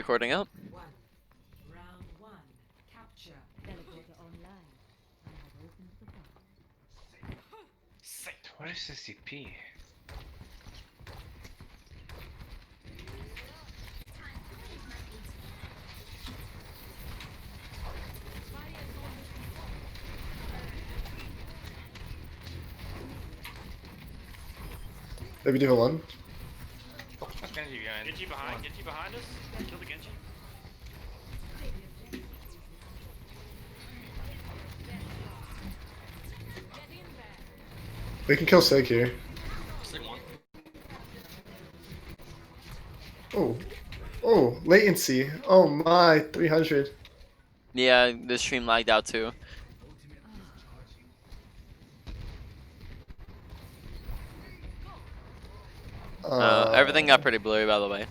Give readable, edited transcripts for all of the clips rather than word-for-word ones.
recording up. Round one, capture. Teleporter online. I have opened the portal. What is this CP? Maybe do one. That's Genji behind. Genji behind us. Kill the Genji. We can kill Sig here. Sig one. Oh. Oh, latency. Oh my, 300. Yeah, the stream lagged out too. Everything got pretty blurry, by the way.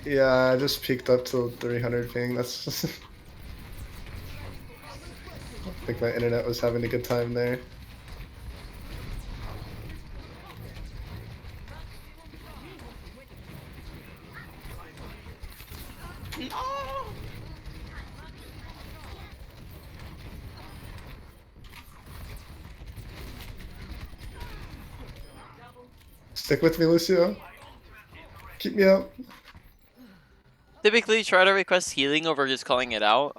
Yeah, I just peaked up to 300 ping. That's just... I think my internet was having a good time there. Stick with me, Lucio. Keep me up. Typically, try to request healing over just calling it out.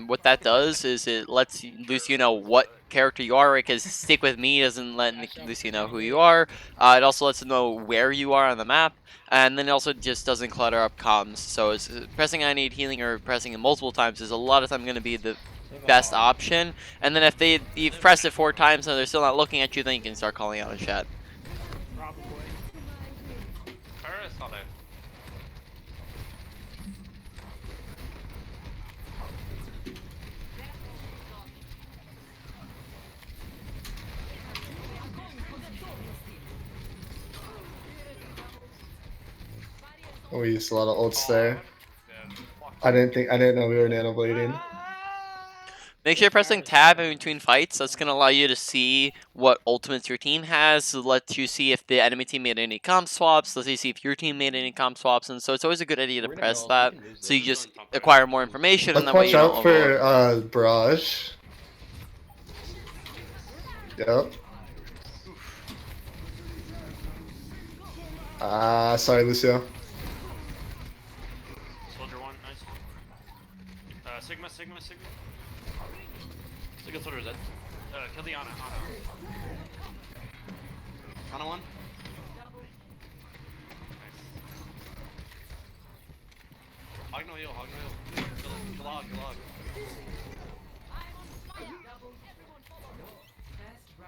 What that does is it lets Lucio know what character you are, right? Because stick with me doesn't let Lucio know who you are. It also lets him know where you are on the map, and then it also just doesn't clutter up comms. So it's, pressing I need healing or pressing it multiple times is a lot of time going to be the best option. And then if you've pressed it 4 times and they're still not looking at you, then you can start calling out in chat. Probably. Paris on it. Oh, we used a lot of ults there. I didn't know we were nano blading. Make sure you're pressing tab in between fights. That's going to allow you to see what ultimates your team has. So let you see if the enemy team made any comp swaps. Let you see if your team made any comp swaps. And so it's always a good idea to press that. So you just acquire more information, and Let's that way watch you out don't for overload. barrage. Yep. Sorry, Lucio. Soldier one, nice. Sigma. Sigma Soldier dead. Kill the Ana. Ana one. Hog no heal. Kill log.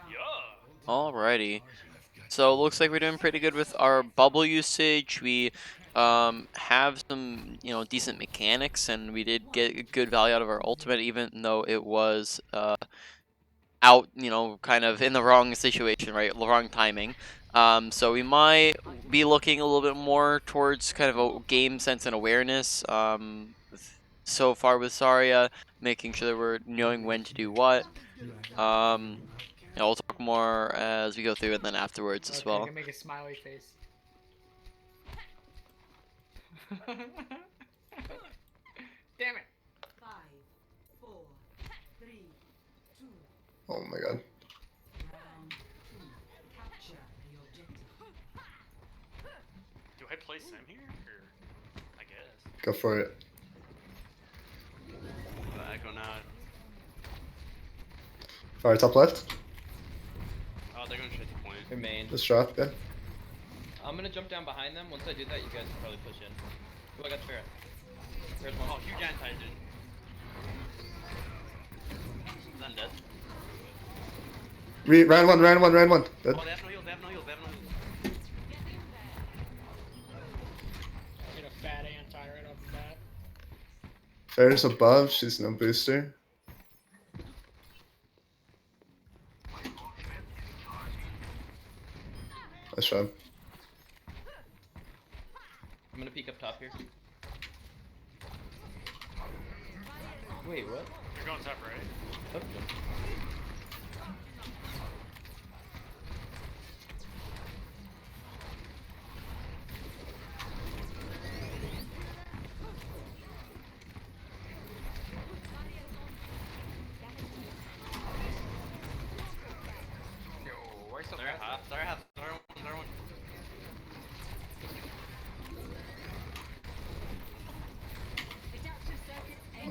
Yeah. Alrighty. So it looks like we're doing pretty good with our bubble usage. We have some, decent mechanics, and we did get good value out of our ultimate, even though it was out, kind of in the wrong situation, right? The wrong timing. So we might be looking a little bit more towards kind of a game sense and awareness. So far with Zarya, making sure that we're knowing when to do what. We'll talk more as we go through, and then afterwards as well. I can make a smiley face. Damn it! 5, 4, 3, 2. Oh my god. Round 2, capture the objective. Do I play Sam here? Or I guess. Go for it. Echo now. Fire top left. Oh, they're going straight to point. They're main. Just drop, yeah. I'm gonna jump down behind them. Once I do that, you guys can probably push in. Oh, I got Farah. There's one. Oh, huge anti, dude. I'm dead. Round one. Dead. Oh, they have no heal. Get a fat anti right off the bat. Fair's above, she's no booster. Nice job. I'm gonna peek up top here. Wait, what? You're going top right. Oh.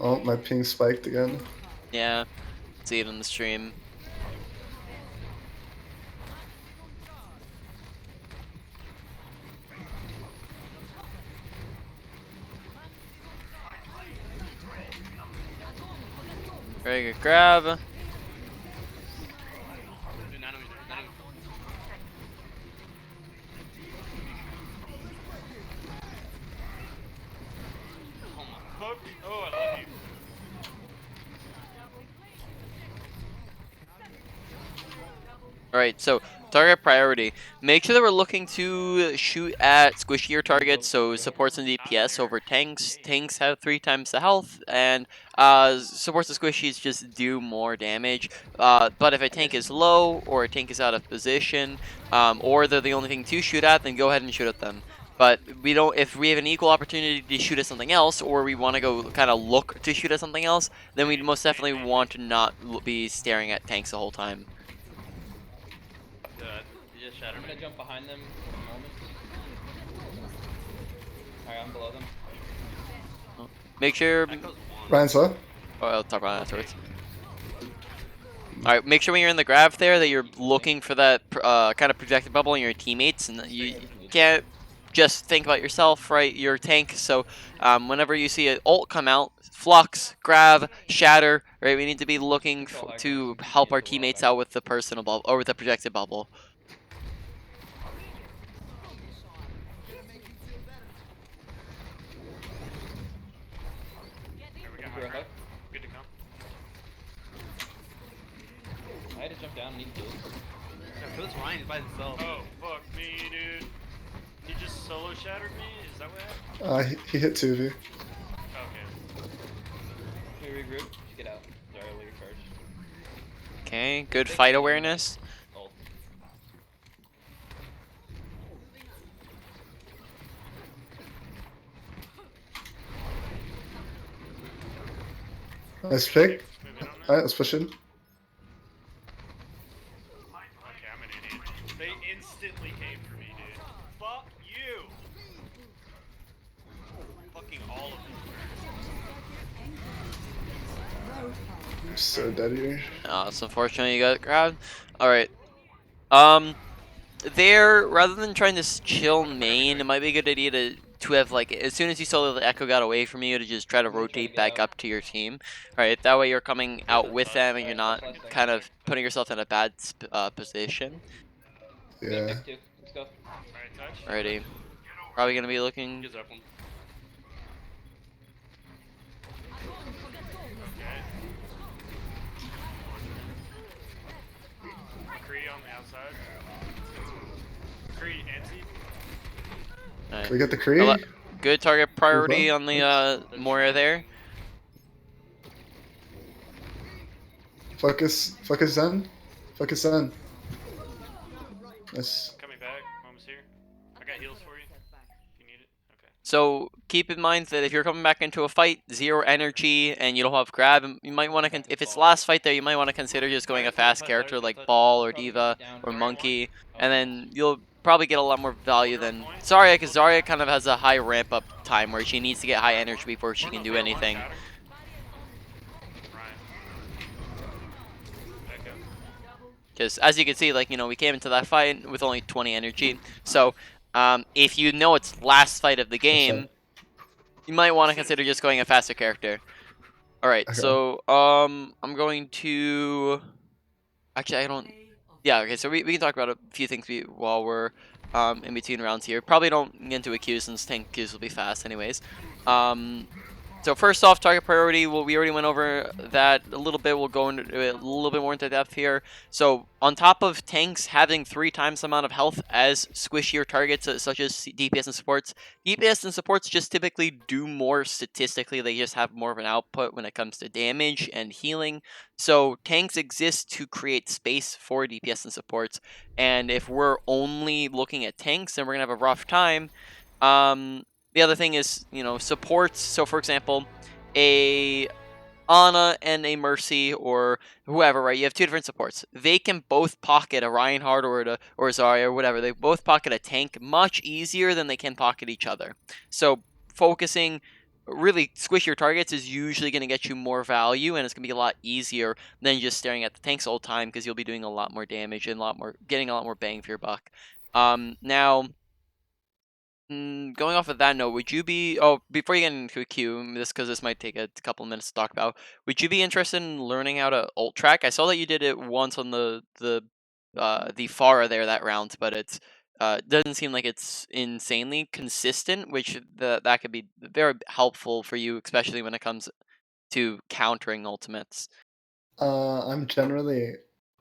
Oh, my ping spiked again. Yeah, see it on the stream. Very good grab. Hook. Oh, I love you. Alright, so target priority. Make sure that we're looking to shoot at squishier targets, so supports and DPS over tanks. Tanks have 3 times the health, and supports and squishies just do more damage. But if a tank is low, or a tank is out of position, or they're the only thing to shoot at, then go ahead and shoot at them. But we don't. If we have an equal opportunity to shoot at something else, or we want to go kind of look to shoot at something else, then we'd most definitely want to not be staring at tanks the whole time. You just shattered. I'm gonna jump behind them for a moment. Alright, I'm below them. Make sure. Ryan's low. Oh, I'll talk about that afterwards. Alright, make sure when you're in the grab there that you're looking for that kind of projected bubble in your teammates, and that you can't just think about yourself, right? You're a tank, so whenever you see an ult come out, flux, grab, shatter, right? We need to be looking to help our teammates out with the personal bubble or with the projected bubble. Here we got For a high hook. ground. Good to come. I had to jump down and need kills. Phil's Ryan by himself. Oh, fuck me, dude. He just solo shattered me? Is that what happened? He hit 2 of you. Okay. Can we regroup? Just get out. Sorry, I'll recharge. Okay, good fight awareness. Ult. Nice pick. Move in on that. Alright, let's push in. Okay, I'm an idiot. They instantly came for me, dude. Fuck you! Fucking all of them. I'm so dead here. It's unfortunate you got grabbed. Alright. There, rather than trying to chill main, it might be a good idea to have, like, as soon as you saw that the echo got away from you, to just try to rotate back up to your team. Alright, that way you're coming out with them and you're not kind of putting yourself in a bad position. Yeah. Pick 2. Let's go. Alright, touch. Alrighty. Probably gonna be looking. Gives up one. Okay. McCree on the outside. McCree anti. Can we get the Ele- Kree? Good target priority on the Moira there. Focus Zen. Focus Zen. Nice. Coming back. Mom's here. I got heals for you. If you need it. Okay. So keep in mind that if you're coming back into a fight, 0 energy, and you don't have grab, you might want to. If it's last fight there, you might want to consider just going a fast character like Ball or Diva or Monkey, and then you'll probably get a lot more value than Zarya, because Zarya kind of has a high ramp up time where she needs to get high energy before she can do anything. Ryan. Echo. Because as you can see, like, we came into that fight with only 20 energy. So if you know it's last fight of the game, you might want to consider just going a faster character. All right, Okay. so I'm going to. Actually, I don't. Yeah, okay. So we can talk about a few things while we're in between rounds here. Probably don't get into a queue since tank queues will be fast, anyways. So first off, target priority. Well, we already went over that a little bit. We'll go into a little bit more into depth here. So on top of tanks having 3 times the amount of health as squishier targets such as DPS and supports, DPS and supports just typically do more statistically. They just have more of an output when it comes to damage and healing. So tanks exist to create space for DPS and supports. And if we're only looking at tanks, then we're gonna have a rough time. The other thing is, supports. So, for example, a Ana and a Mercy or whoever, right? You have 2 different supports. They can both pocket a Reinhardt or a Zarya or whatever. They both pocket a tank much easier than they can pocket each other. So, focusing really squish your targets is usually going to get you more value, and it's going to be a lot easier than just staring at the tanks all the time because you'll be doing a lot more damage and getting a lot more bang for your buck. Now, going off of that note, would you be before you get into a queue, this because this might take a couple of minutes to talk about, would you be interested in learning how to ult track? I saw that you did it once on the Pharah there that round, but it's doesn't seem like it's insanely consistent, which that could be very helpful for you, especially when it comes to countering ultimates. I'm generally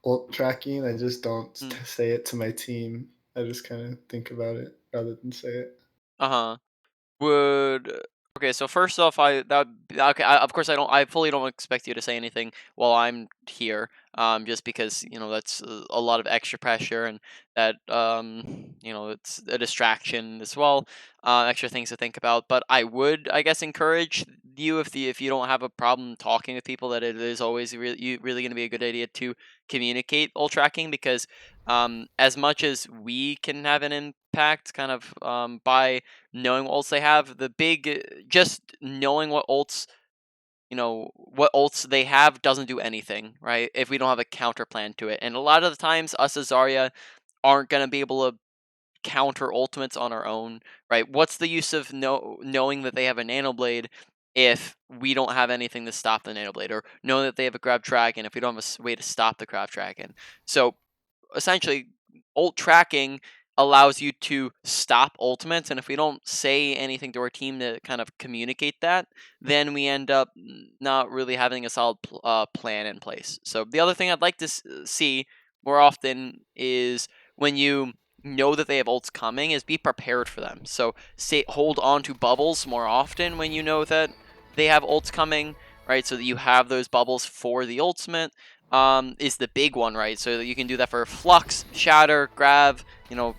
ult tracking. I just don't Mm. say it to my team. I just kind of think about it rather than say it. Uh-huh. Would Okay, so first off, okay. Of course, I fully don't expect you to say anything while I'm here. Just because that's a lot of extra pressure, and that it's a distraction as well. Extra things to think about. But I would, I guess, encourage you if you don't have a problem talking with people, that it is always really going to be a good idea to communicate ult tracking, because as much as we can have an impact, kind of by knowing what ults they have. Just knowing what ults they have doesn't do anything, right? If we don't have a counter plan to it. And a lot of the times, us as Zarya aren't going to be able to counter ultimates on our own, right? What's the use of knowing that they have a nano blade if we don't have anything to stop the nano blade, or knowing that they have a grab dragon if we don't have a way to stop the grab dragon? So essentially, ult tracking allows you to stop ultimates, and if we don't say anything to our team to kind of communicate that, then we end up not really having a solid plan in place. So the other thing I'd like to see more often is, when you know that they have ults coming, is be prepared for them. So hold on to bubbles more often when you know that they have ults coming, right? So that you have those bubbles for the ultimate, is the big one, right? So you can do that for Flux, Shatter, Grab,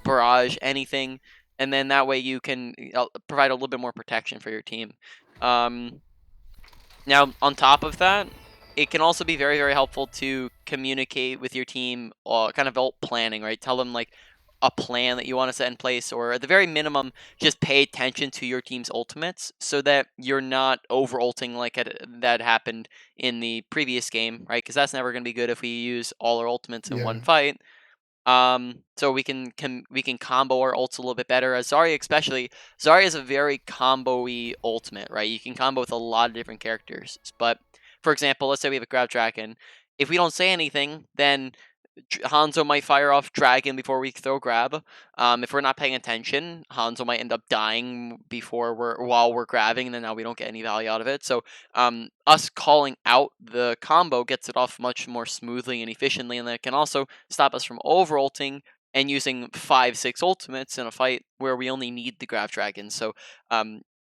Barrage, anything, and then that way you can provide a little bit more protection for your team. Now, on top of that, it can also be very, very helpful to communicate with your team, kind of ult planning, right? Tell them like a plan that you want to set in place, or at the very minimum, just pay attention to your team's ultimates so that you're not over ulting like that happened in the previous game, right? Because that's never going to be good if we use all our ultimates in one Yeah. fight. So we can combo our ults a little bit better. As Zarya, especially, Zarya is a very combo-y ultimate, right? You can combo with a lot of different characters. But for example, let's say we have a grab dragon. If we don't say anything, then Hanzo might fire off dragon before we throw grab. If we're not paying attention, Hanzo might end up dying while we're grabbing, and then now we don't get any value out of it. So us calling out the combo gets it off much more smoothly and efficiently, and that can also stop us from over ulting and using 5-6 ultimates in a fight where we only need the grab dragon. So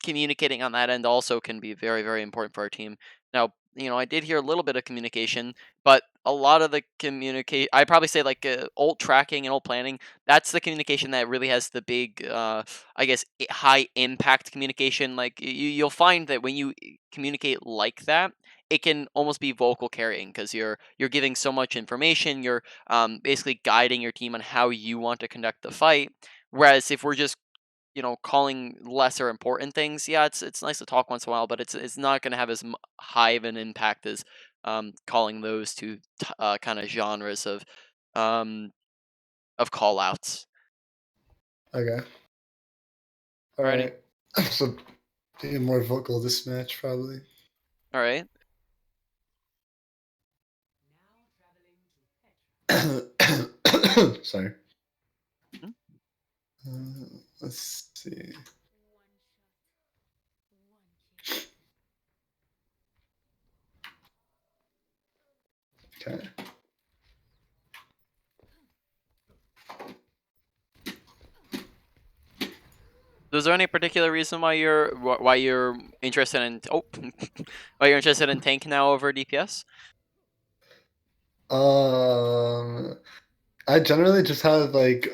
communicating on that end also can be very, very important for our team. Now, I did hear a little bit of communication, but a lot of the communicate, I probably say, like ult tracking and ult planning, that's the communication that really has the big, I guess, high impact communication. Like you'll find that when you communicate like that, it can almost be vocal carrying, because you're giving so much information. You're basically guiding your team on how you want to conduct the fight. Whereas if we're just calling lesser important things, yeah, it's nice to talk once in a while, but it's not going to have as high of an impact as calling those two kind of genres um, of call outs. Okay. All Alrighty, right. So being more vocal this match probably. all right. Now traveling to Petra. Sorry. Mhm. Let's see. Okay. So is there any particular reason why you're interested in why you're interested in tank now over DPS? Um, I generally just have like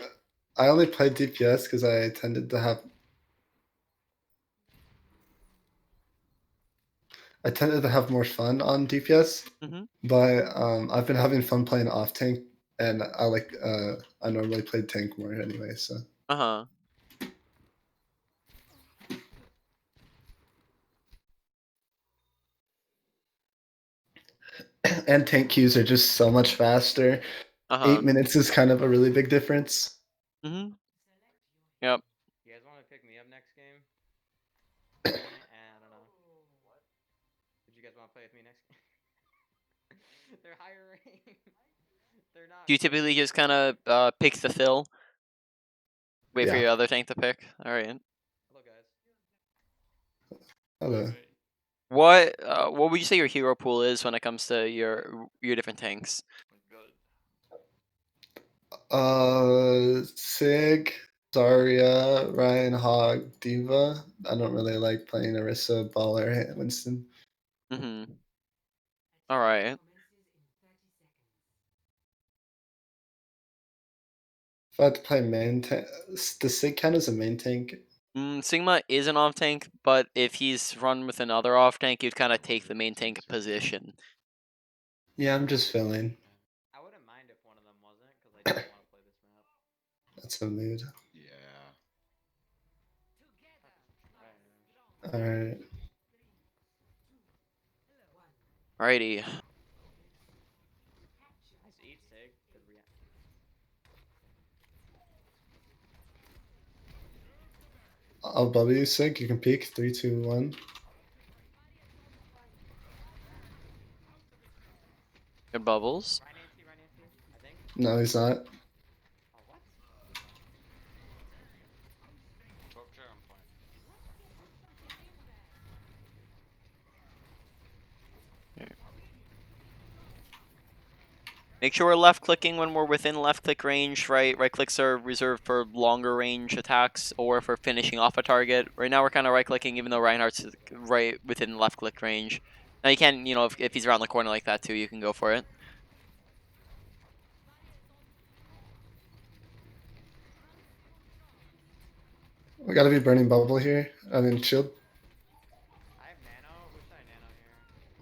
I only play DPS because I tended to have more fun on DPS, Mm-hmm. but I've been having fun playing off tank, and I normally play tank more anyway. So Uh huh. And tank queues are just so much faster. Uh-huh. 8 minutes is kind of a really big difference. Mm-hmm. Yep. You guys want to pick me up next game? I don't know. Would you guys want to play with me next game? They're higher rank. They're not. Do you typically just kind of pick the fill? Wait for Yeah. your other tank to pick? Alright. Hello, guys. Hello. What would you say your hero pool is when it comes to your different tanks? Sig, Zarya, Ryan, Hog, Diva. I don't really like playing Orisa, Ball, or Winston. Mm-hmm. Alright. If I had to play main tank, the Sig count as a main tank. Sigma is an off tank, but if he's run with another off tank, you'd kind of take the main tank position. Yeah, I'm just filling. I wouldn't mind if one of them wasn't, because I don't want to play this map. That's a mood. Yeah. Alright. Alrighty. Nice eat, Sig. Good react. I'll W Sig. You can peek. 3, 2, 1. Good bubbles. Ryan Nancy, I think. No, he's not. Oh, what? Make sure we're left clicking when we're within left click range, right? Right clicks are reserved for longer range attacks or for finishing off a target. Right now we're kind of right clicking even though Reinhardt's right within left click range. Now you can, if he's around the corner like that too, you can go for it. We gotta be burning bubble here. I mean, shield. I have nano. Wish I had nano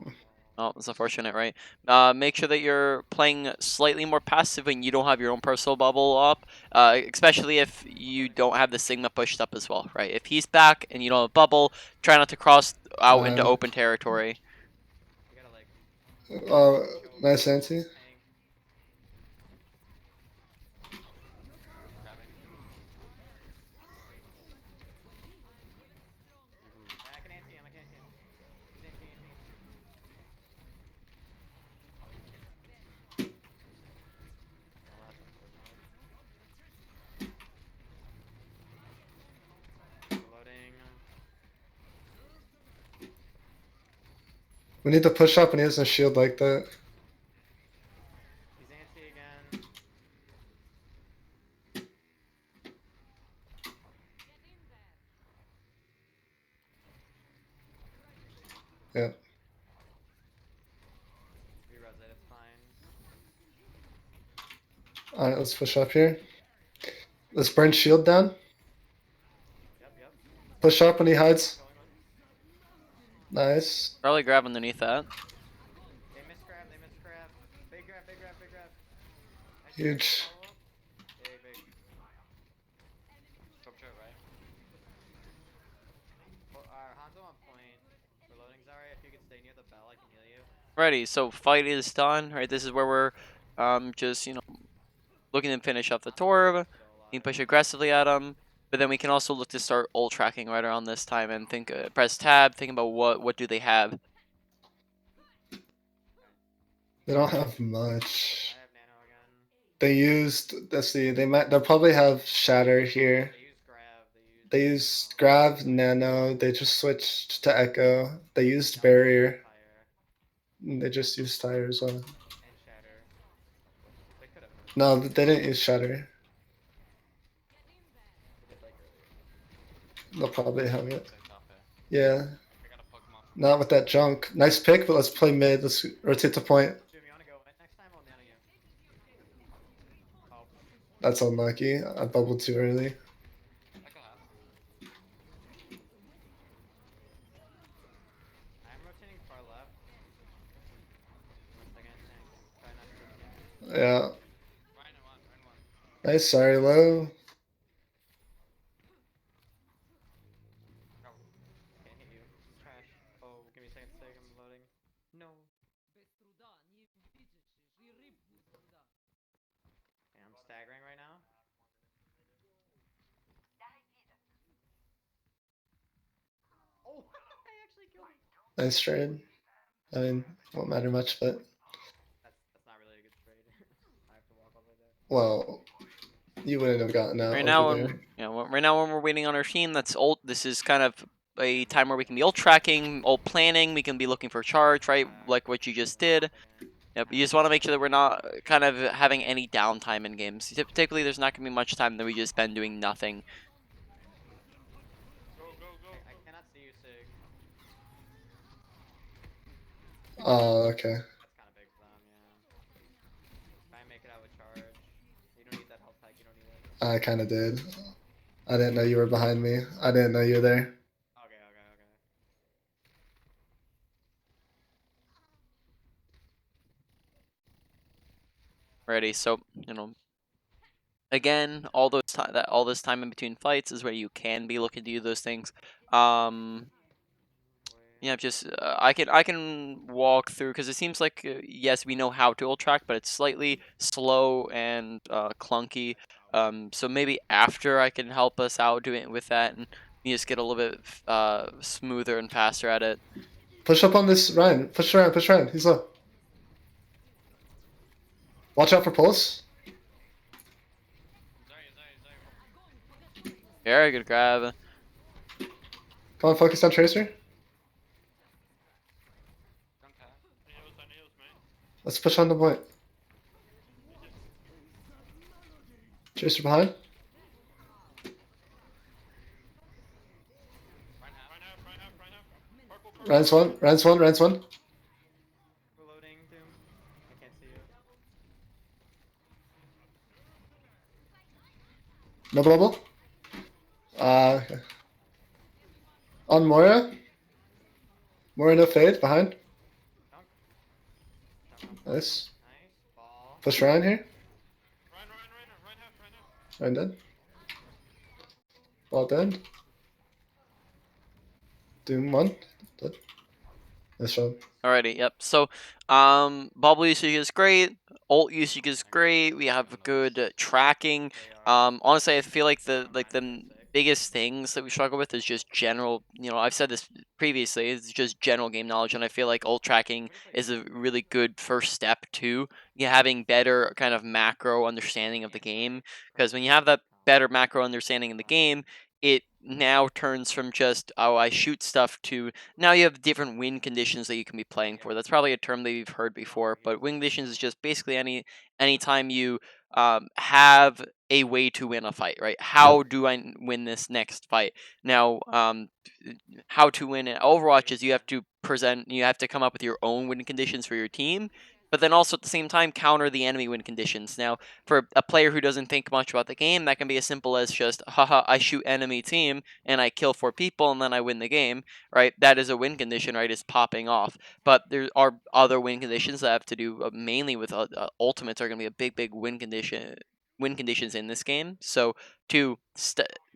here. Oh, that's unfortunate, right? Make sure that you're playing slightly more passive when you don't have your own personal bubble up, especially if you don't have the Sigma pushed up as well, right? If he's back and you don't have a bubble, try not to cross out into open territory. You gotta like. Oh, nice anti. Tank. I can anti him. I can anti him. He's anti me. Oh, that's unfortunate. Loading. We need to push up, and he has no shield like that. He's anti again. Yeah. Reroute it. It's fine. Alright, let's push up here. Let's burn shield down. Yep. Push up when he hides. Going. Nice. Probably grab underneath that. They miss grab. Big grab. Nice Huge. follow-up. Big. Top turret, right? Well, Hanzo on point. We're loading Zarya. If you could stay near the bell, I can heal you. Alrighty, so fight is done, right? This is where we're just, looking to finish off the Torb. So You can push aggressively at him, but then we can also look to start ult tracking right around this time and think, press tab, think about what do they have. They don't have much. I have nano again. They used. Let's see. They'll probably have shatter here. They use grab. They used grab, nano. They just switched to echo. They used barrier. Fire They just used tire as well. and shatter. They could have. No, they didn't use shatter. They did like earlier. They'll probably have it. They're top it. Yeah. I gotta poke them off. Not with that junk. Nice pick, but let's play mid. Let's rotate the point. Jim, you wanna go? Next time I'll nano you. Oh, That's unlucky. I bubbled too early. I can have. I'm rotating far left. 1 second, tank. Try not to get. Yeah. Ryan one. Nice. Sorry, low. Can't hit you. Trash. Oh, give me a second to say I'm loading. No. Nice trade. I mean, won't matter much, but That's not really a good trade. I have to walk all the way there. well, you wouldn't have gotten out Right over now, there. right now when we're waiting on our team, that's ult. This is kind of a time where we can be ult tracking, ult planning. We can be looking for charge, right? Like what you just did. Yep. You just want to make sure that we're not kind of having any downtime in games. Typically, there's not gonna be much time that we just spend doing nothing. Go, go, go, I go. cannot see you, Sig. Oh, okay. That's kind of big for them, yeah. Try and make it out with charge. You don't need that health pack. You don't need it. I kind of did. I didn't know you were behind me. I didn't know you were there. Okay, okay, okay. Ready. So again, all this time in between fights is where you can be looking to do those things. Yeah, just I can walk through because it seems like yes, we know how to ult track, but it's slightly slow and clunky. So maybe after I can help us out doing it with that, and you just get a little bit smoother and faster at it. Push up on this Ryan. Push Ryan. Push Ryan. He's low. Watch out for pulse. Zarya. Very good grab. Come on, focus on Tracer. Drunk half. On heals, man. Let's push on the point. Tracer behind. Ryan half. Purple, purple. Ryan's one. Ryan's one. Ryan's one. Reloading, Doom. I can't see you. No bubble. Okay. On Moira. Moira no fade behind. Drunk. Drunk on Nice. Nice. Ball. Push Ryan here. Ryan half. Ryan dead. Ball dead. Doom one. Dead. Nice job. Alrighty, yep. So, bubble usage is great. Ult usage is great. We have good tracking. Honestly, I feel like the biggest things that we struggle with is just general. I've said this previously. It's just general game knowledge, and I feel like ult tracking is a really good first step to having better kind of macro understanding of the game. Because when you have that better macro understanding in the game, it now turns from just I shoot stuff to now you have different win conditions that you can be playing for. That's probably a term that you've heard before, but win conditions is just basically anytime you have a way to win a fight, right? How do I win this next fight? Now, how to win in Overwatch is you have to come up with your own win conditions for your team, but then also at the same time counter the enemy win conditions. Now, for a player who doesn't think much about the game, that can be as simple as just, haha, I shoot enemy team and I kill 4 people and then I win the game, right? That is a win condition, right? It's popping off. But there are other win conditions that have to do mainly with ultimates are going to be a big win conditions in this game. So to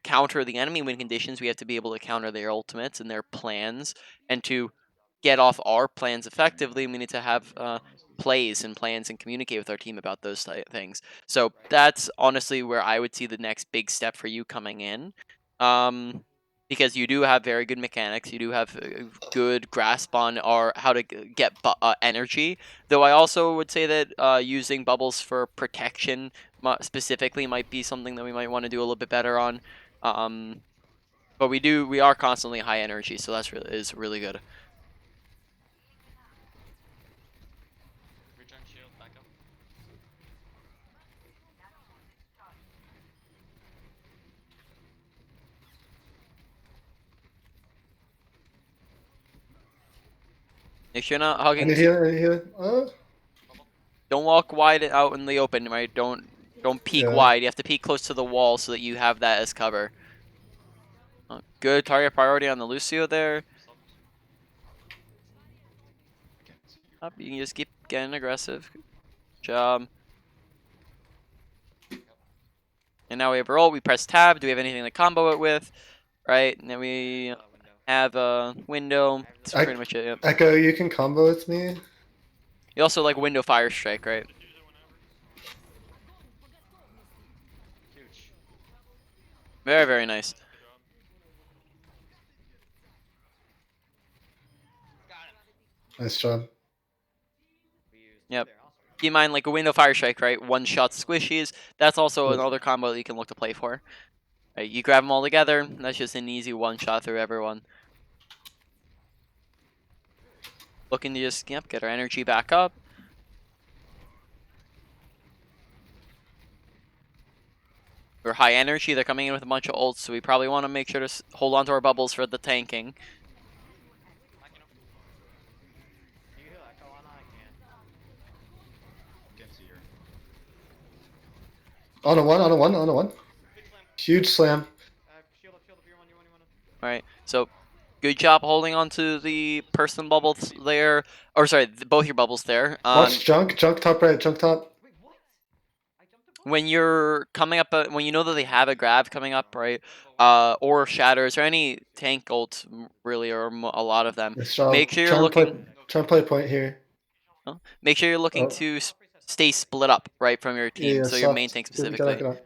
counter the enemy win conditions, we have to be able to counter their ultimates and their plans, and to get off our plans effectively, we need to have plays and plans and communicate with our team about those things. So that's honestly where I would see the next big step for you coming in. Because you do have very good mechanics, you do have good grasp on how to get energy. Though I also would say that using bubbles for protection specifically might be something that we might want to do a little bit better on. But we are constantly high energy, so that's really good. Return shield, back up. If you're not I hugging, need healing. I need healing. don't walk wide out in the open, right? Don't peek Yeah. wide. You have to peek close to the wall so that you have that as cover. Good target priority on the Lucio there. Up, you can just keep getting aggressive. Good job. And now we have roll. We press tab. Do we have anything to combo it with? Right. And then we have a window. That's I- pretty much it. Yep. Echo, you can combo with me. You also like window fire strike, right? Just use it whenever. Huge. Very nice. Good job. Nice job. We used Yep. there also. Keep in mind, like a window fire strike, right? One shot squishies. That's also another combo that you can look to play for. Right, you grab them all together. That's just an easy one shot through everyone. Looking to just get our energy back up. We're high energy. They're coming in with a bunch of ults, so we probably want to make sure to hold on to our bubbles for the tanking. Can you heal Echo on? I can't. Can't see her. On a one. Big slam. Huge slam. Shield up, you're one. All right, so good job holding on to the person bubbles there. Or sorry, both your bubbles there. Watch junk top right, junk top. Wait, what? I jumped above. When you're coming up, when you know that they have a grab coming up, right? Or shatters or any tank ult, really, or a lot of them. Nice job. Make sure you're looking. Try and play point here. Make sure you're looking Oh. to stay split up, right, from your team. Yeah, So your main soft. tank Get out, specifically. get out.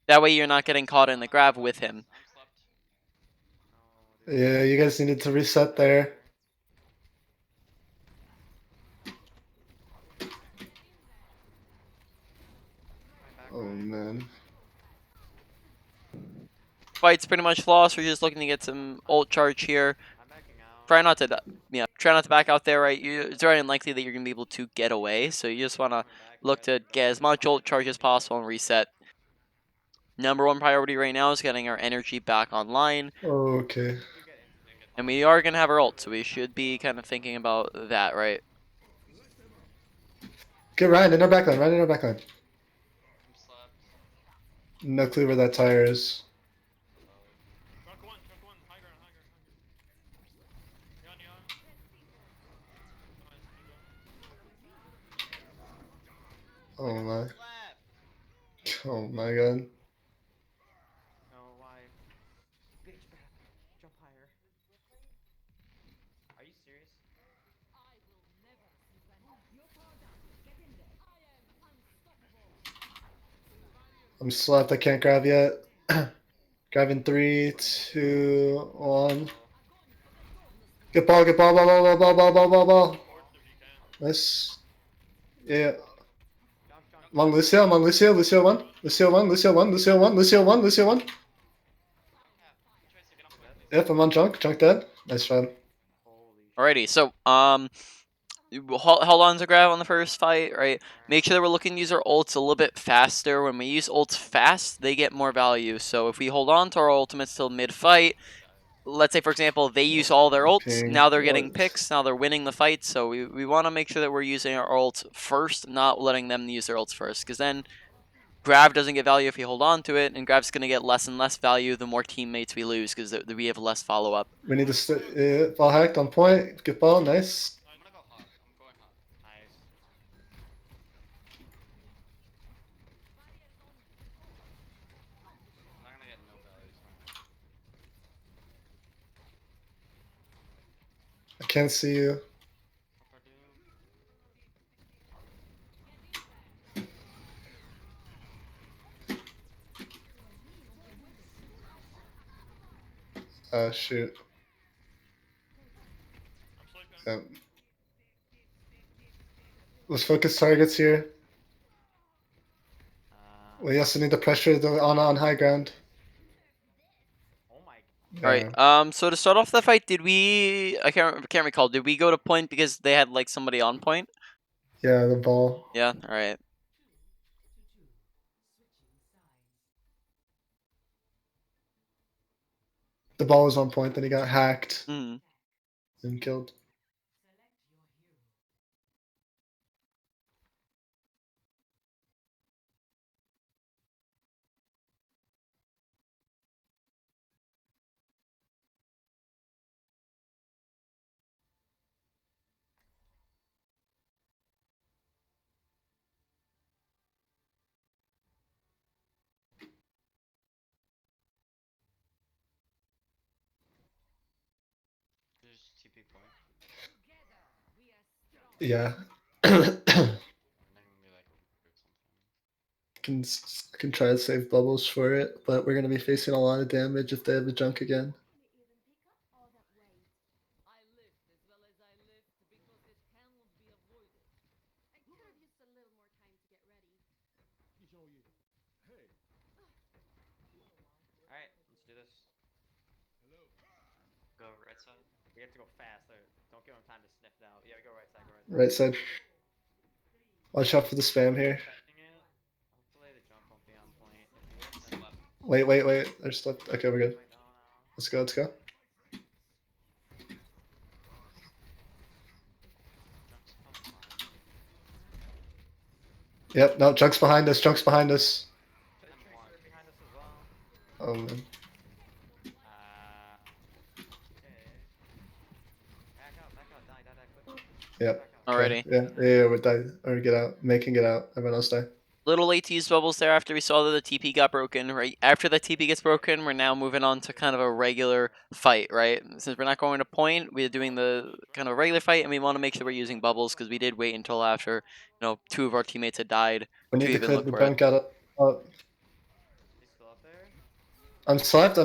That way you're not getting caught in the grab with him. Yeah, you guys needed to reset there. Oh man. Fight's pretty much lost. We're just looking to get some ult charge here. I'm backing out. Try not to back out there, right? It's very unlikely that you're gonna be able to get away. So you just wanna look to get as much ult charge as possible and reset. Number one priority right now is getting our energy back online. Okay. And we are going to have our ult, so we should be kind of thinking about that, right? Get Ryan in our backline. No clue where that tire is. Truck one, high ground. Yon. Oh my. Slap. Oh my god. No, why? Bitch, back. Jump higher. Are you serious? I'm slapped. I can't grab yet. Grab in 3, 2, 1. Get ball. Fourth if you can. Nice. Yeah. Jump. I'm on Lucio 1. Lucio 1. Yep, I'm on junk. Junk dead. Nice job. Holy Alrighty, so, hold on to grab on the first fight, right? Make sure that we're looking to use our ults a little bit faster. When we use ults fast, they get more value. So if we hold on to our ultimates till mid-fight, let's say, for example, they use all their ults, Ping. now they're getting What? picks, now they're winning the fight, so we want to make sure that we're using our ults first, not letting them use their ults first, because then grab doesn't get value if you hold on to it, and grab's going to get less and less value the more teammates we lose, because we have less follow-up. We need to stay. Ball hacked on point. Get ball. Nice. I'm gonna go hot. I'm going hot. nice. I'm not gonna get no values. I can't see you. Shoot. I'm sleeping. Yep. Let's focus targets here. We also need to pressure on high ground. Oh my. Yeah. Alright, so to start off the fight, did we... I can't recall. Did we go to point because they had, like, somebody on point? Yeah, the ball. Yeah, alright. The ball was on point, then he got hacked Mm-hmm. and killed. There's TP point. Yeah. And then we like something. can try to save bubbles for it, but we're gonna be facing a lot of damage if they have the junk again. Alright, let's do this. Go right side. We have to go fast. Don't give him time to sniff it out. Yeah, go right side, go right side. Right side. Watch out for the spam here. Expecting it. Hopefully the jump won't be on point. If it is, then Wait. There's still. Okay, we're good. point down now. Let's go. Junk's coming behind. Yep. No, Junk's behind us. Junk's behind us. Tracer's behind us as well. Oh man. Okay. Back out, die quick. Yep. Back out. Already. Yeah. We're dying. Or get out. Making it out. Everyone else die. Little late to use bubbles there after we saw that the TP got broken. Right after the TP gets broken, we're now moving on to kind of a regular fight, right? Since we're not going to point, we're doing the kind of regular fight, and we want to make sure we're using bubbles because we did wait until after, 2 of our teammates had died. We need to even clear look the for it. junk out of. Oh, He's still up there? I'm slept. I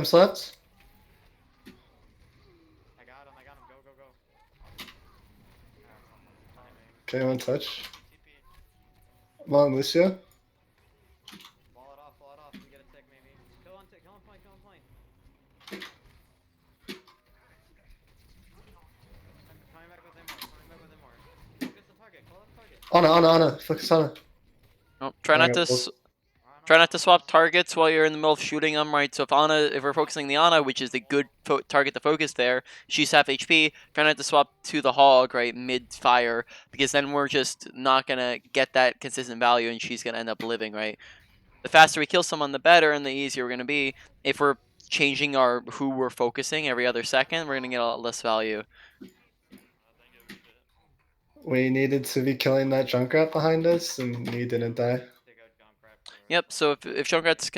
got him. Go. Timing. Okay, one touch. TP. Come on, Lucio. Wall it off. We get a tick maybe. Kill on point. Coming back with him more. Focus the target. Call up target. Anna. Focus Anna. Oh, try not to try not to swap targets while you're in the middle of shooting them, right? So if we're focusing the Ana, which is the good target to focus there, she's half HP. Try not to swap to the Hog, right, mid-fire, because then we're just not gonna get that consistent value, and she's gonna end up living, right? The faster we kill someone, the better, and the easier we're gonna be. If we're changing who we're focusing every other second, we're gonna get a lot less value. We needed to be killing that Junkrat behind us, and he didn't die. Dig out Junkrat for Yep. So if Junkrat's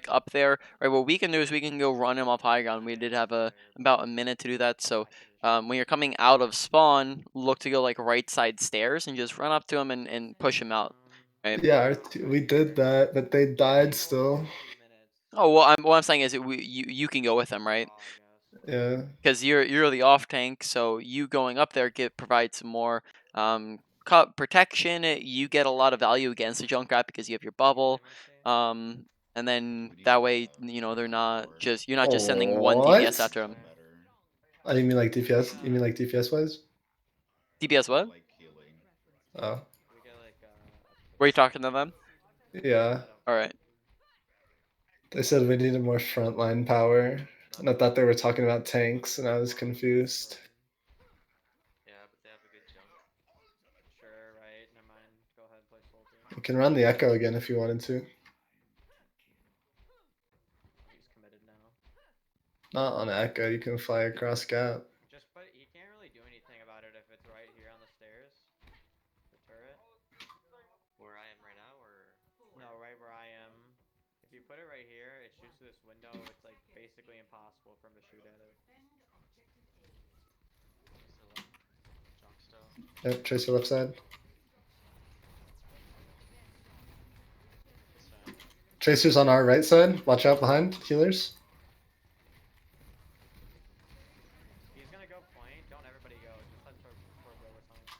up there, right, what we can do is we can go run him off high ground. We did have about a minute to do that. So when you're coming out of spawn, look to go right side stairs and just run up to him and push him out. Right. Yeah, we did that, but they died still. 2 minutes. Oh well, what I'm saying is you can go with them, right? Yeah. Because you're the off tank, so you going up there provides some more protection. You get a lot of value against the Junkrat because you have your bubble. And then that way, you're not just sending one What? DPS after them. Oh, you mean like DPS? You mean like DPS wise? DPS what? Oh. We get Were you talking to them? Yeah. All right. They said we needed more frontline power. And I thought they were talking about tanks, and I was confused. Yeah, but they have a good jump. Sure, right. Never mind. Go ahead, play soldier. We can run the Echo again if you wanted to. He's committed now. Not on Echo, you can fly across gap. He can't really do anything about it if it's right here on the stairs. The turret. Where I am right now, or No, right where I am. If you put it right here, it shoots through this window. It's basically impossible for him to shoot at it. junk still. Yep, Tracer left side. This side. Tracer's on our right side. Watch out behind. Healers. He's gonna go point. Don't everybody go. Just let Torb go with something.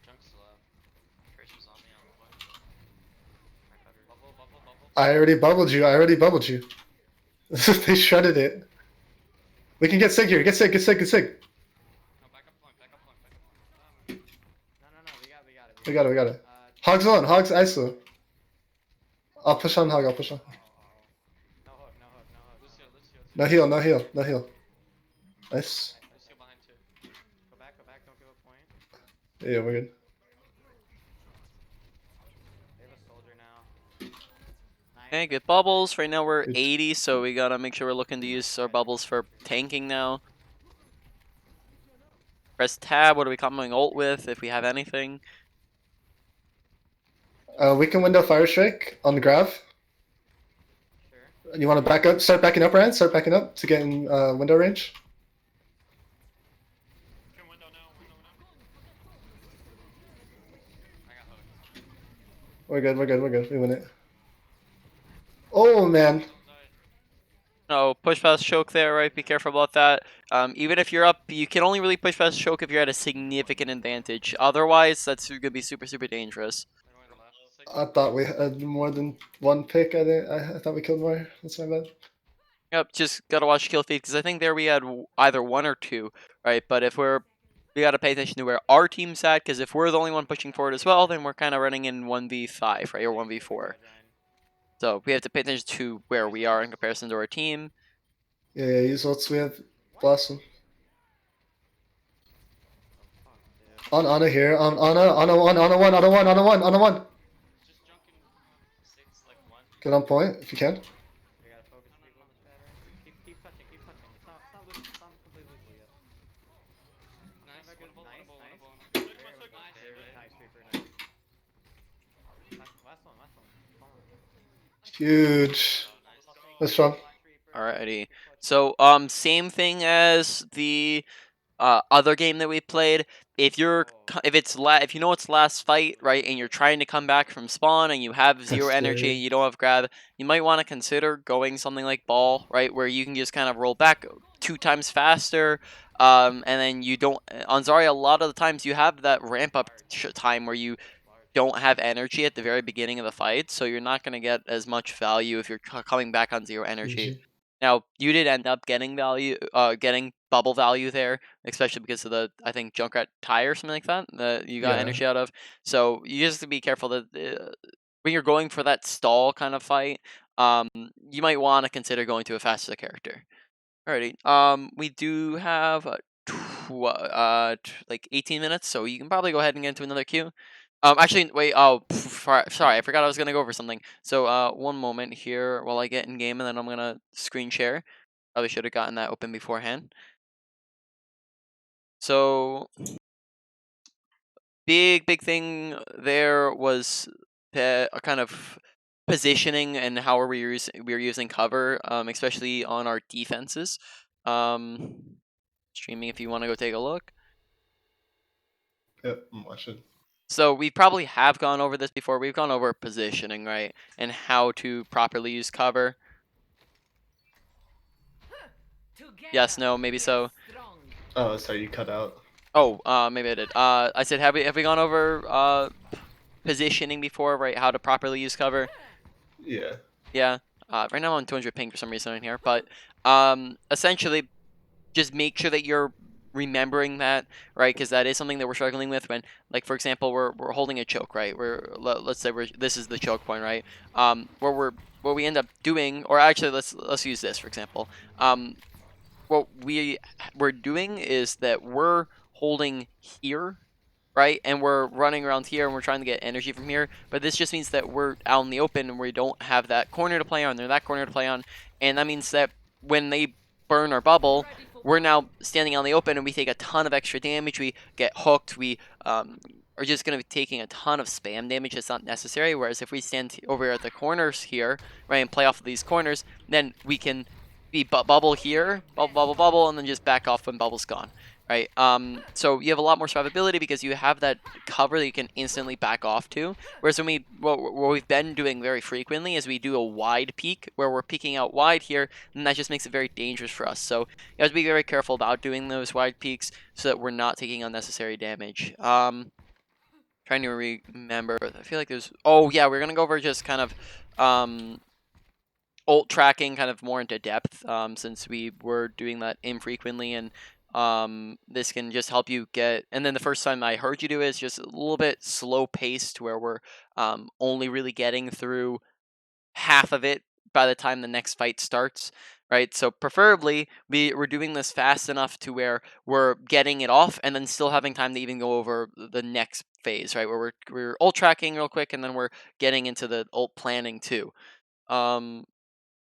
Junk's low. Tracer's on me on the point. I covered. Bubble. I already bubbled you. They shredded it. We can get Sig here. Get Sig. No, back up point. No, we got it. We got it. Hog's on. Hog's ISO. I'll push on Hog. No hook. Lucio. No heal. Nice. Lucio behind too. Go back. Don't give a point. Yeah, we're good. They have a soldier now. Nice. Okay, good bubbles. Right now we're Good. 80, so we gotta make sure we're looking to use our bubbles for tanking now. Press tab. What are we comboing ult with if we have anything? We can window Fire Strike on the Grav. Sure. You want to back up? Start backing up, Ryan. Start backing up to get in window range. Can window now. I got hooked. We're good. We win it. Oh man. No, push past choke there, right? Be careful about that. Even if you're up, you can only really push past choke if you're at a significant advantage. Otherwise, that's going to be super, super dangerous. They're going left. I thought we had more than one pick. I thought we killed more. That's my bad. Yep, just gotta watch kill feed because I think there we had either one or two, right? But if we gotta pay attention to where our team's at because if we're the only one pushing forward as well, then we're kind of running in 1v5, right, or 1v4. So we have to pay attention to where we are in comparison to our team. Yeah, use ults we have. Blossom. On Ana here. On Ana one. Just junking 6 like 1. Get on point if you can. We gotta focus people much better. Keep touching, keep touching. It's not completely lethal yet. Nice. Nice, Winnable, nice, winnable, nice. winnable, winnable. Very Nice, nice, nice, very nice. nice, Reaper, nice. Last one, last one. Come on. Huge. Oh, nice. That's strong. Alrighty. So same thing as the other game that we played. If if you know it's last fight, right, and you're trying to come back from spawn and you have zero energy and you don't have grab, you might want to consider going something like ball, right, where you can just kind of roll back 2 times faster. And then you don't on Zarya a lot of the times you have that ramp up time where you don't have energy at the very beginning of the fight, so you're not going to get as much value if you're coming back on zero energy. GG. Now, you did end up getting getting bubble value there, especially because of the, I think, Junkrat tie or something like that you got Yeah. energy out of. So you just have to be careful that when you're going for that stall kind of fight, you might want to consider going to a faster character. Alrighty. We do have like 18 minutes, so you can probably go ahead and get into another queue. Actually, wait. Oh, sorry. I forgot I was gonna go over something. So, one moment here while I get in game, and then I'm gonna screen share. Probably should have gotten that open beforehand. So, big thing there was a kind of positioning and how we were using cover, especially on our defenses. Streaming if you want to go take a look. Yep, I'm watching. So we probably have gone over this before. We've gone over positioning, right, and how to properly use cover. Yes, no, maybe so. Oh, sorry, you cut out. Oh, maybe I did. I said have we gone over positioning before, right? How to properly use cover. Yeah. Yeah. Right now I'm on 200 ping for some reason in here, but essentially, just make sure that you're remembering that, right? Because that is something that we're struggling with when, like, for example, we're holding a choke, right? Let's say this is the choke point, right? What we end up doing, or actually let's use this for example. What we're doing is that we're holding here, right? And we're running around here and we're trying to get energy from here. But this just means that we're out in the open and we don't have that corner to play on or that corner to play on. And that means that when they burn our bubble, we're now standing out in the open and we take a ton of extra damage. We get hooked. We are just going to be taking a ton of spam damage that's not necessary. Whereas if we stand over at the corners here, right, and play off of these corners, then we can be bubble here, bubble, and then just back off when bubble's gone. Right. So you have a lot more survivability because you have that cover that you can instantly back off to. Whereas what we've been doing very frequently is we do a wide peek where we're peeking out wide here, and that just makes it very dangerous for us. So you have to be very careful about doing those wide peeks so that we're not taking unnecessary damage. Trying to remember. I feel like there's. Oh yeah, we're gonna go over just kind of ult tracking kind of more into depth, since we were doing that infrequently, and this can just help you get. And then the first time I heard you do it is just a little bit slow paced, where we're only really getting through half of it by the time the next fight starts, right? So preferably we're doing this fast enough to where we're getting it off and then still having time to even go over the next phase, right? Where we're ult tracking real quick and then we're getting into the ult planning too.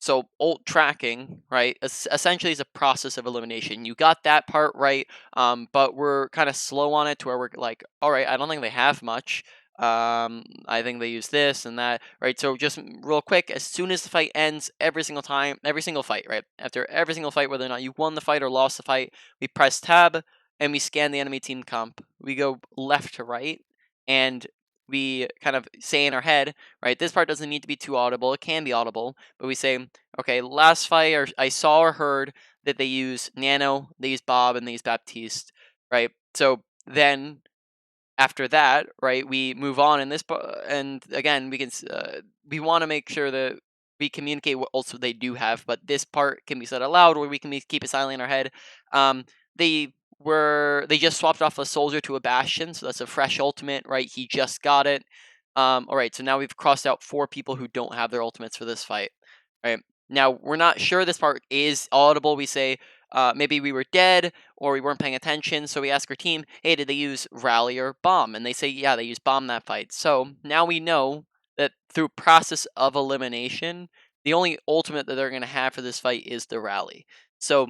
So ult tracking, right, essentially is a process of elimination. You got that part right, but we're kind of slow on it to where we're like, all right, I don't think they have much. I think they use this and that, right? So just real quick, as soon as the fight ends, every single time, every single fight, right? After every single fight, whether or not you won the fight or lost the fight, we press tab and we scan the enemy team comp. We go left to right, and we kind of say in our head, right? This part doesn't need to be too audible. It can be audible, but we say, okay, last fight or I saw or heard that they use Nano, they use Bob, and they use Baptiste, right? So then after that, right, we move on in this and again, we want to make sure that we communicate what also they do have, but this part can be said aloud or we can keep it silently in our head. Um, they just swapped off a soldier to a bastion, so that's a fresh ultimate, right? He just got it. All right, so now we've crossed out 4 people who don't have their ultimates for this fight, right? Now we're not sure this part is audible. We say maybe we were dead or we weren't paying attention, so we ask our team, hey, did they use rally or bomb? And they say, yeah, they used bomb that fight. So now we know that through process of elimination, the only ultimate that they're going to have for this fight is the rally. So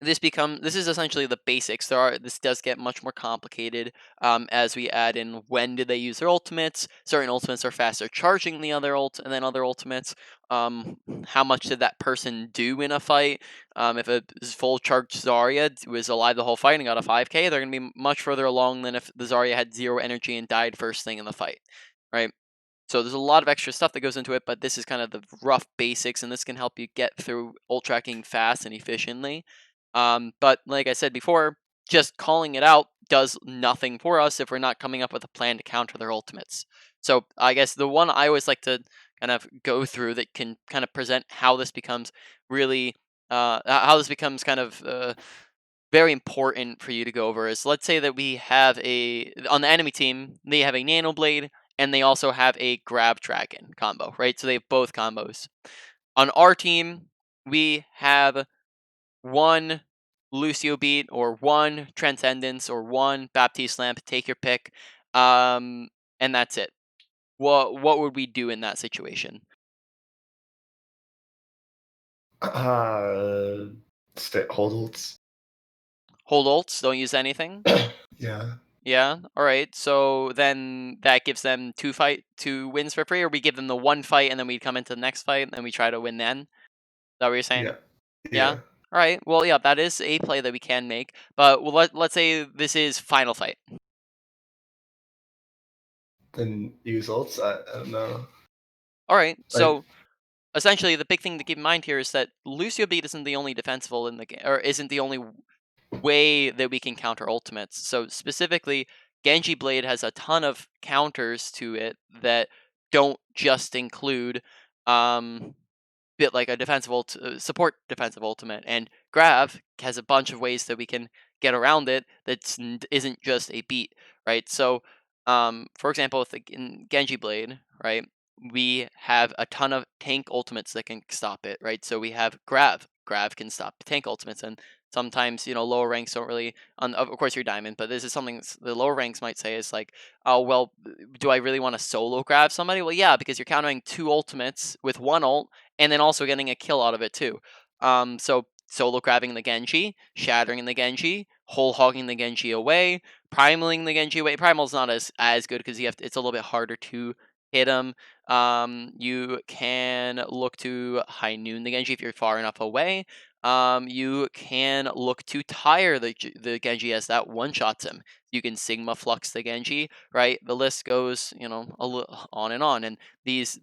this is essentially the basics. This does get much more complicated as we add in when did they use their ultimates. Certain ultimates are faster charging the other than other ultimates. How much did that person do in a fight? If a full charged Zarya was alive the whole fight and got a 5k, they're going to be much further along than if the Zarya had 0 energy and died first thing in the fight, right? So there's a lot of extra stuff that goes into it, but this is kind of the rough basics, and this can help you get through ult tracking fast and efficiently. But like I said before, just calling it out does nothing for us if we're not coming up with a plan to counter their ultimates. So I guess the one I always like to kind of go through that can kind of present how this becomes really, how this becomes kind of very important for you to go over is, let's say that we have on the enemy team, they have a Nano Blade and they also have a Grab Dragon combo, right? So they have both combos. On our team, we have one Lucio Beat or one Transcendence or one Baptiste Lamp, take your pick, and that's it. What would we do in that situation? Hold ults. Hold ults, don't use anything? Yeah. Yeah, alright, so then that gives them two wins for free, or we give them the one fight and then we come into the next fight and we try to win then? Is that what you're saying? Yeah. Yeah? Yeah. Alright, well, yeah, that is a play that we can make, but let's say this is final fight. Then use ults. I don't know. Alright, Like, so essentially the big thing to keep in mind here is that Lucio Beat isn't the only defensible in the game, or isn't the only way that we can counter ultimates. So specifically, Genji Blade has a ton of counters to it that don't just include bit like a support defensive ultimate, and Grav has a bunch of ways that we can get around it that isn't just a beat, right? So for example, with in Genji Blade, right, we have a ton of tank ultimates that can stop it, right? So we have Grav can stop tank ultimates, and sometimes lower ranks don't really. Of course, you're diamond, but this is something the lower ranks might say is like, oh well, do I really want to solo grab somebody? Well, yeah, because you're countering 2 ultimates with 1 ult, and then also getting a kill out of it too. So solo grabbing the Genji, shattering the Genji, whole hogging the Genji away, primaling the Genji away. Primal's not as good because it's a little bit harder to hit him. You can look to high noon the Genji if you're far enough away. You can look to tire the Genji as that one shots him. You can Sigma Flux the Genji, right? The list goes, on and on. And these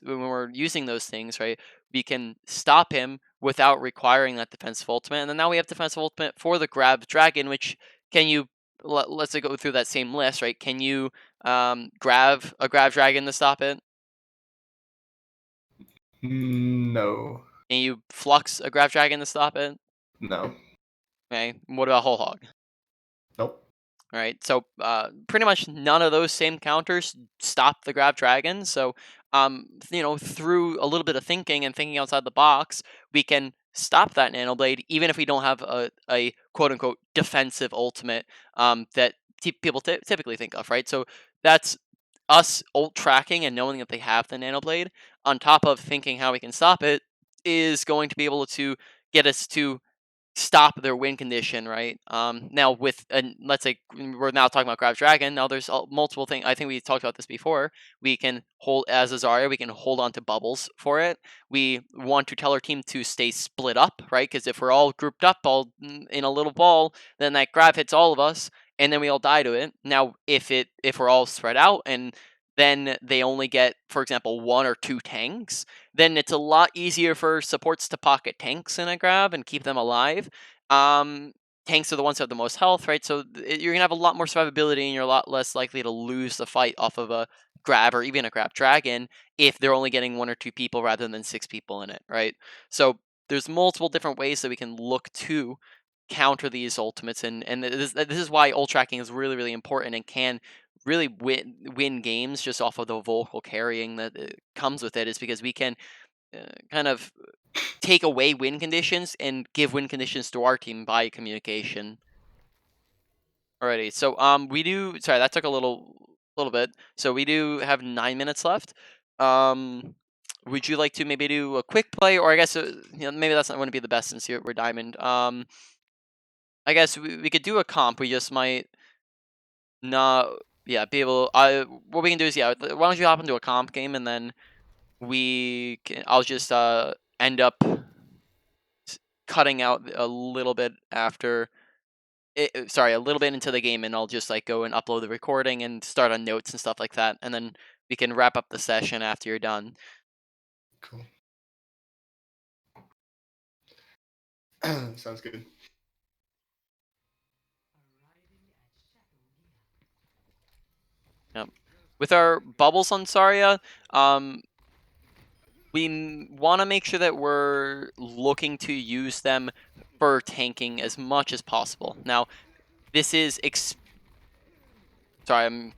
when we're using those things, right, we can stop him without requiring that defensive ultimate. And then now we have defensive ultimate for the Grab Dragon, which can you let's go through that same list, right? Can you grab a Grab Dragon to stop it? no. Can you flux a Grab Dragon to stop it? No. Okay. What about Whole Hog? Nope. All right, so pretty much none of those same counters stop the Grab Dragon. So, through a little bit of thinking and thinking outside the box, we can stop that Nano Blade, even if we don't have a quote unquote defensive ultimate that people typically think of, right? So that's us ult tracking and knowing that they have the Nano Blade, on top of thinking how we can stop it, is going to be able to get us to stop their win condition, right? Now with let's say we're now talking about Grab Dragon. Now there's multiple things. I think we talked about this before. We can hold as a Zarya. We can hold on to bubbles for it. We want to tell our team to stay split up, right? Because if we're all grouped up all in a little ball, then that grab hits all of us, and then we all die to it. Now, if we're all spread out and then they only get, for example, 1 or 2 tanks, then it's a lot easier for supports to pocket tanks in a grab and keep them alive. Tanks are the ones who have the most health, right? So you're gonna have a lot more survivability, and you're a lot less likely to lose the fight off of a grab or even a grab dragon if they're only getting 1 or 2 people rather than 6 people in it, right? So there's multiple different ways that we can look to counter these ultimates, and this is why ult tracking is really, really important and can really win games just off of the vocal carrying that comes with it, is because we can kind of take away win conditions and give win conditions to our team by communication. Alrighty, so we do. Sorry, that took a little bit. So we do have 9 minutes left. Would you like to maybe do a quick play, or I guess maybe that's not going to be the best since we're diamond. I guess we could do a comp. We just might not, yeah, be able. What we can do is, yeah, why don't you hop into a comp game, and then I'll just end up cutting out a little bit after. Sorry, a little bit into the game, and I'll just like go and upload the recording and start on notes and stuff like that, and then we can wrap up the session after you're done. Cool. Sounds good. Yep. With our bubbles on Zarya, we want to make sure that we're looking to use them for tanking as much as possible. Now, this is sorry, I'm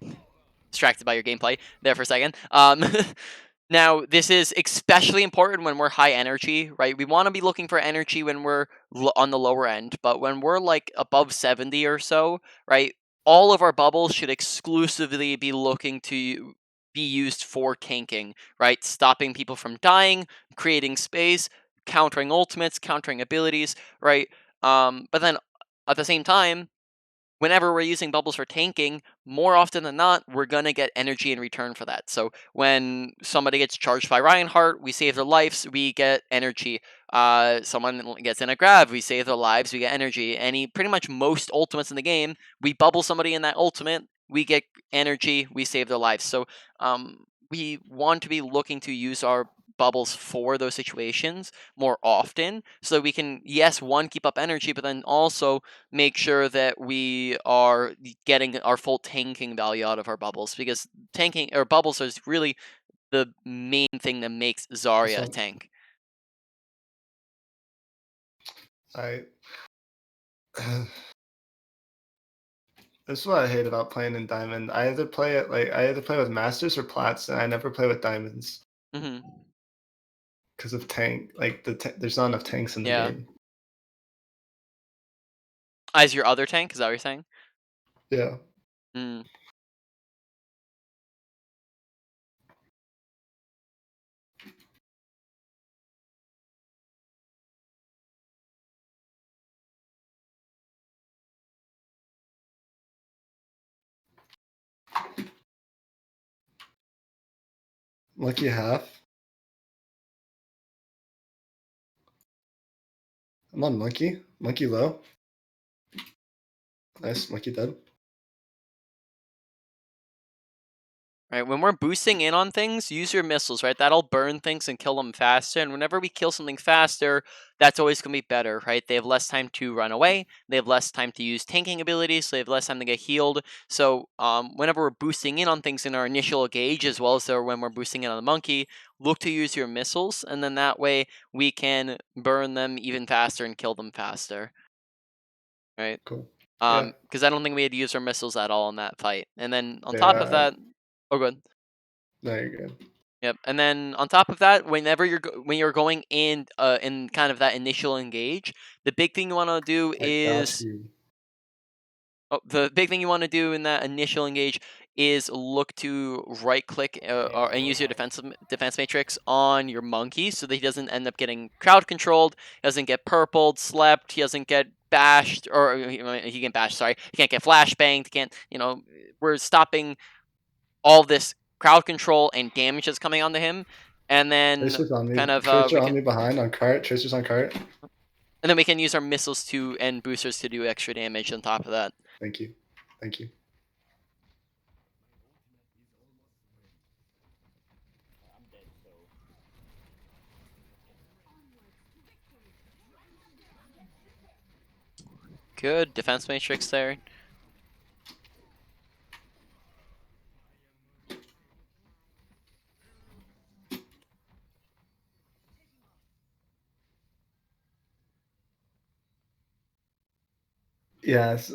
distracted by your gameplay there for a second. Now, this is especially important when we're high energy, right? We want to be looking for energy when we're on the lower end, but when we're like above 70 or so, right? All of our bubbles should exclusively be looking to be used for tanking, right? Stopping people from dying, creating space, countering ultimates, countering abilities, right? But then at the same time, whenever we're using bubbles for tanking, more often than not, we're going to get energy in return for that. So when somebody gets charged by Reinhardt, we save their lives, we get energy. Someone gets in a grab, we save their lives, we get energy. Pretty much most ultimates in the game, we bubble somebody in that ultimate, we get energy, we save their lives. So we want to be looking to use our bubbles for those situations more often so that we can, yes, one, keep up energy, but then also make sure that we are getting our full tanking value out of our bubbles, because tanking or bubbles is really the main thing that makes Zarya a tank. I This is what I hate about playing in Diamond. I either play with Masters or Plats, and I never play with Diamonds Mm-hmm. because of tank. Like there's not enough tanks in the Yeah. game. As your other tank, is that what you're saying? Yeah. Mm. Lucky half. I'm on Monkey. Monkey low. Nice. Monkey dead. Right, when we're boosting in on things, use your missiles, right? That'll burn things and kill them faster. And whenever we kill something faster, that's always going to be better, right? They have less time to run away. They have less time to use tanking abilities. So they have less time to get healed. So whenever we're boosting in on things in our initial gauge, as well as when we're boosting in on the monkey, look to use your missiles. And then that way we can burn them even faster and kill them faster, right? Cool. Because I don't think we had to use our missiles at all in that fight. And then on top of Yeah. that, oh, good. No, you're good. Yep, and then on top of that, whenever when you're going in kind of that initial engage, the big thing you want to do I got is you. the big thing you want to do in that initial engage is look to right click and use your defense matrix on your monkey so that he doesn't end up getting crowd controlled, doesn't get purpled, slept, he doesn't get bashed, or he can bash. Sorry, he can't get flashbanged. Can't, we're stopping all this crowd control and damage that's coming onto him, and then Tracer's on me. kind of Tracer on me behind on cart. Tracer's on cart. and then we can use our missiles and boosters to do extra damage on top of that. Thank you. Thank you. I'm dead, so. Good defense matrix there. Yes,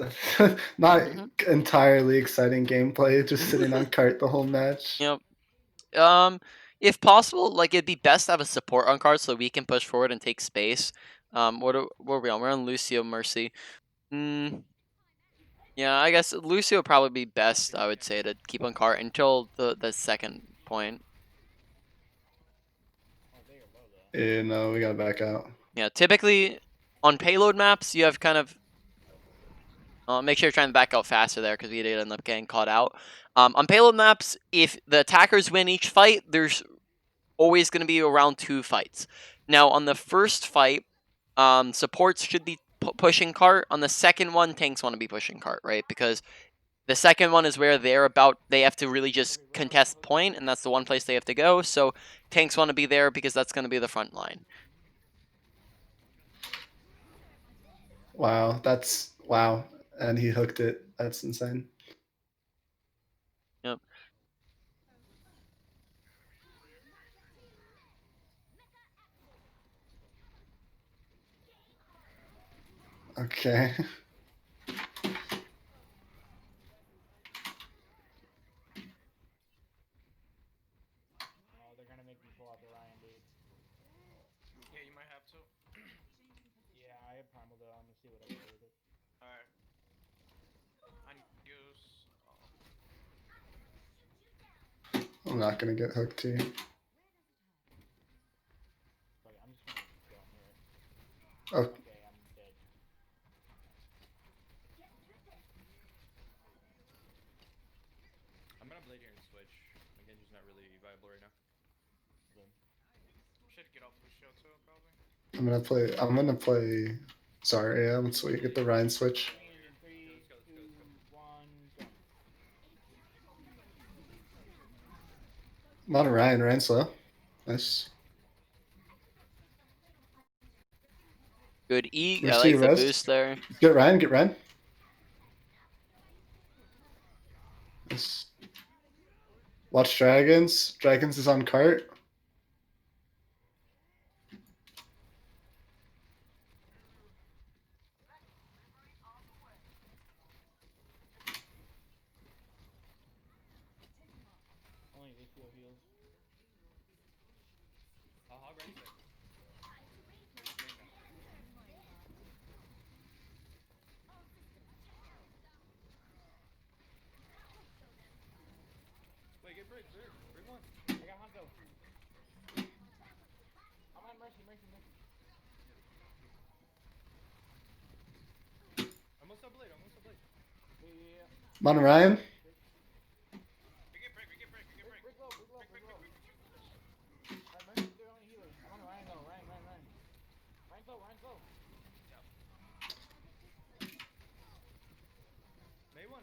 not Mhm. entirely exciting gameplay. Just sitting on cart the whole match. Yep. If possible, like it'd be best to have a support on card so we can push forward and take space. What are we on? We're on Lucio Mercy. Yeah, I guess Lucio would probably be best. I would say to keep on cart until the second point. Oh, they are low though. No, we gotta back out. Yeah, typically on payload maps you have kind of make sure you're trying to back out faster there because we did end up getting caught out. On payload maps, if the attackers win each fight, there's always going to be around 2 fights. Now, on the first fight, supports should be pushing cart. On the second one, tanks want to be pushing cart, right? Because the second one is where they have to really just contest point, and that's the one place they have to go. So tanks want to be there because that's going to be the front line. Wow, and he hooked it. That's insane. Yep. Okay. Oh, they're gonna make me pull out the Ryan, dude. Yeah, you might have to. Yeah, I have primal though. I'm gonna see what I can do with it. Alright. Unuse. I'm not gonna get hooked here. Fuck it, I'm just gonna go in here. Oh, Okay, I'm dead. I'm gonna blade here and switch. My Genji's not really viable right now. Should get off Lucio too, probably. I'm gonna play Zarya once we get the Ryan switch. In 3, 2, 1, go. I'm on Ryan. Ryan slow. Nice. Good E. I Mercy like the rest. boost there. Get Ryan. Get Ryan. Nice. Watch Dragons. Dragons is on cart. Only Lucio heals. I'll hog right there. Wait, get bridge, bridge one. I got Hanzo. I'm on Mercy. Almost a blade. Yeah. I'm on Ryan. We get break. Brig low. Alright, Mercy's their only healer. I'm on Ryan though. Ryan. Ryan's low. May one.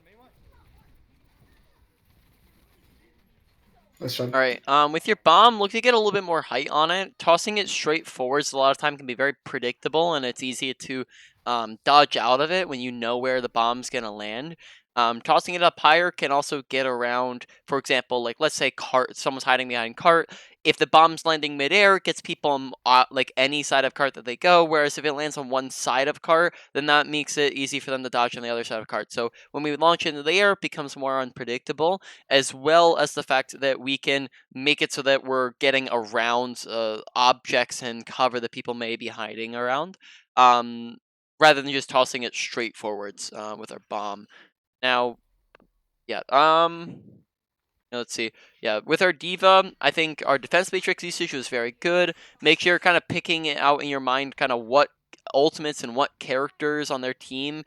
Nice job. All right. With your bomb, look to get a little bit more height on it. Tossing it straight forwards a lot of time can be very predictable, and it's easy to dodge out of it when you know where the bomb's gonna land. Tossing it up higher can also get around. For example, like let's say cart, someone's hiding behind cart. If the bomb's landing midair, it gets people on like any side of cart that they go. Whereas if it lands on one side of cart, then that makes it easy for them to dodge on the other side of cart. So when we launch into the air, it becomes more unpredictable, as well as the fact that we can make it so that we're getting around objects and cover that people may be hiding around, rather than just tossing it straight forwards with our bomb. Now, yeah, let's see. Yeah, with our diva, I think our defense matrix usage was very good. Make sure you're kind of picking it out in your mind, kind of what ultimates and what characters on their team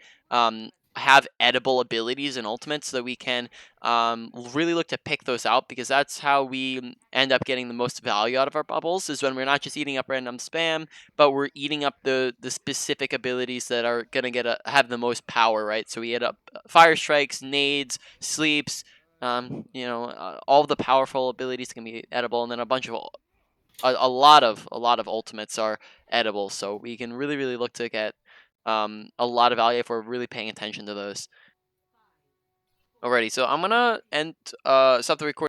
have edible abilities and ultimates so that we can really look to pick those out, because that's how we end up getting the most value out of our bubbles, is when we're not just eating up random spam, but we're eating up the specific abilities that are gonna have the most power, right? So we eat up fire strikes, nades, sleeps, all the powerful abilities can be edible, and then a lot of ultimates are edible, so we can really look to get a lot of value if we're really paying attention to those. Alrighty, so I'm gonna end stop the recording.